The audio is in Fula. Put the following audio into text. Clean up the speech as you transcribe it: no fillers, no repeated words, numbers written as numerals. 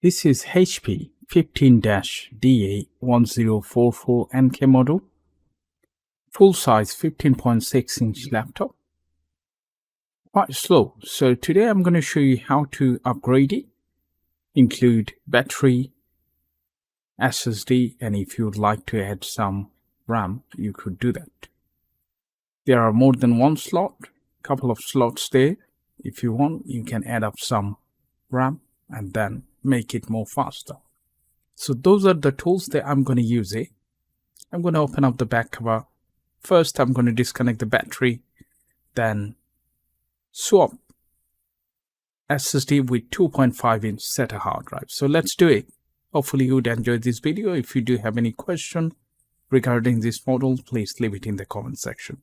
This is HP 15-DA1044NK model, full-size 15.6-inch laptop. Quite slow, so today I'm going to show you how to upgrade it, include battery, SSD, and if you would like to add some RAM, you could do that. There are more than one slot, couple of slots there. If you want, you can add up some RAM and then make it more faster. So those are the tools that I'm going to use it. I'm going to open up the back cover. First, I'm going to disconnect the battery, then swap SSD with 2.5-inch SATA hard drive. So let's do it. Hopefully you would enjoy this video. If you do have any question regarding this model, please leave it in the comment section.